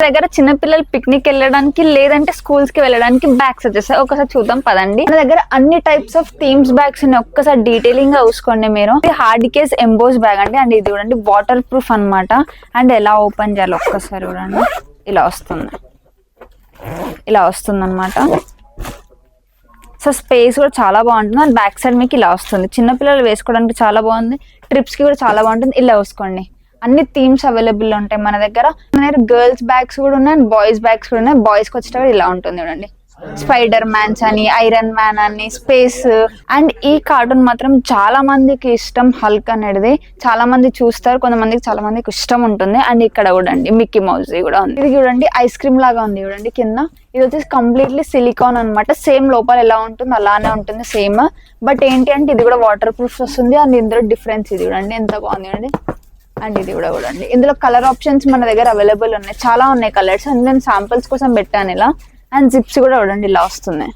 దగ్గర చిన్న పిల్లలు పిక్నిక్ వెళ్ళడానికి లేదంటే స్కూల్స్ కి వెళ్ళడానికి బ్యాగ్స్ వచ్చేస్తాయి. ఒకసారి చూద్దాం పదండి. మన దగ్గర అన్ని టైప్స్ ఆఫ్ థీమ్స్ బ్యాగ్స్ ఉన్నాయి. ఒక్కసారి డీటెయిలింగ్ గా చూసుకోండి మీరు. హార్డ్ కేస్ ఎంబోస్ బ్యాగ్ అండి. అండ్ ఇది చూడండి వాటర్ ప్రూఫ్ అన్నమాట. అండ్ ఎలా ఓపెన్ చేయాలి ఒక్కసారి చూడండి. ఇలా వస్తుంది అన్నమాట. సో స్పేస్ కూడా చాలా బాగుంటుంది. అండ్ బ్యాక్ సైడ్ మీకు ఇలా వస్తుంది. చిన్నపిల్లలు వేసుకోవడానికి చాలా బాగుంది. ట్రిప్స్ కి కూడా చాలా బాగుంటుంది. ఇలా వేసుకోండి. అన్ని థీమ్స్ అవైలబుల్ ఉంటాయి మన దగ్గర. గర్ల్స్ బ్యాగ్స్ కూడా ఉన్నాయి, బాయ్స్ బ్యాగ్స్ కూడా ఉన్నాయి. బాయ్స్ కి వచ్చేటప్పుడు ఇలా ఉంటుంది చూడండి. స్పైడర్ మ్యాన్స్ అని, ఐరన్ మ్యాన్ అని, స్పేస్. అండ్ ఈ కార్టూన్ మాత్రం చాలా మందికి ఇష్టం. హల్క్ అనేది చాలా మంది చూస్తారు, కొంతమందికి చాలా మందికి ఇష్టం ఉంటుంది. అండ్ ఇక్కడ చూడండి మిక్కీ మౌస్ కూడా ఉంది. ఇది చూడండి ఐస్ క్రీమ్ లాగా ఉంది చూడండి కింద. ఇది వచ్చేసి కంప్లీట్లీ సిలికాన్ అనమాట. సేమ్ లోపల ఎలా ఉంటుంది అలానే ఉంటుంది సేమ్. బట్ ఏంటి అంటే ఇది కూడా వాటర్ ప్రూఫ్ వస్తుంది. అండ్ ఇందులో డిఫరెన్స్ ఇది చూడండి ఎంత బాగుంది చూడండి. అండ్ ఇది కూడా చూడండి. ఇందులో కలర్ ఆప్షన్స్ మన దగ్గర అవైలబుల్ ఉన్నాయి, చాలా ఉన్నాయి కలర్స్. అండ్ నేను శాంపిల్స్ కోసం పెట్టాను ఇలా. అండ్ జిప్స్ కూడా చూడండి ఇలా వస్తున్నాయి.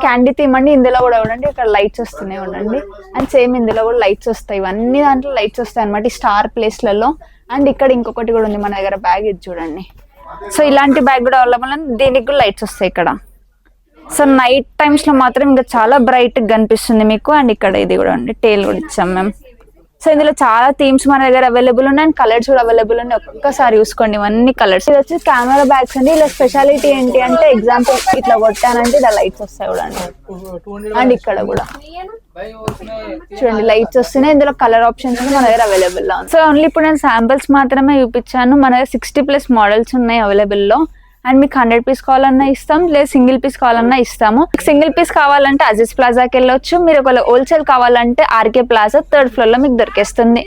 క్యాండీ థీమ్ అండి. ఇందులో కూడా చూడండి ఇక్కడ లైట్స్ వస్తున్నాయి చూడండి. అండ్ సేమ్ ఇందులో కూడా లైట్స్ వస్తాయి. ఇవన్నీ దాంట్లో లైట్స్ వస్తాయి అనమాట ఈ స్టార్ ప్లేస్లలో. అండ్ ఇక్కడ ఇంకొకటి కూడా ఉంది మన దగ్గర బ్యాగ్, ఇది చూడండి. సో ఇలాంటి బ్యాగ్ కూడా అవైలబుల్ అండి. దీనికి కూడా లైట్స్ వస్తాయి ఇక్కడ. సో నైట్ టైమ్స్ లో మాత్రం ఇంకా చాలా బ్రైట్ గా కనిపిస్తుంది మీకు. అండ్ ఇక్కడ ఇది కూడా ఉంది, టేల్ కూడా ఇచ్చాం మేము. సో ఇందులో చాలా థీమ్స్ మన దగ్గర అవైలబుల్ ఉన్నాయి. అండ్ కలర్స్ కూడా అవైలబుల్ ఉన్నాయి. ఒక్కసారి చూసుకోండి ఇవన్నీ కలర్స్. ఇది వచ్చి కెమెరా బ్యాగ్స్ అండి. ఇలా స్పెషాలిటీ ఏంటి అంటే ఎగ్జాంపుల్ ఇట్లా కొట్టానంటే ఇలా లైట్స్ వస్తాయి చూడండి. అండ్ ఇక్కడ కూడా చూడండి లైట్స్ వస్తున్నాయి. ఇందులో కలర్ ఆప్షన్స్ మన దగ్గర అవైలబుల్ లో ఉంది. సో ఓన్లీ ఇప్పుడు నేను శాంపిల్స్ మాత్రమే చూపించాను. మన దగ్గర 60+ మోడల్స్ ఉన్నాయి అవైలబుల్ లో. అండ్ మీకు 100 పీస్ కావాలన్నా ఇస్తాం, లేదా సింగిల్ పీస్ కావాలన్నా ఇస్తాము. సింగిల్ పీస్ కావాలంటే అజీజ్ ప్లాజాకి వెళ్ళొచ్చు. మీరు ఒకవేళ హోల్సేల్ కావాలంటే ఆర్కే ప్లాజా 3rd ఫ్లోర్ లో మీకు దొరికేస్తుంది.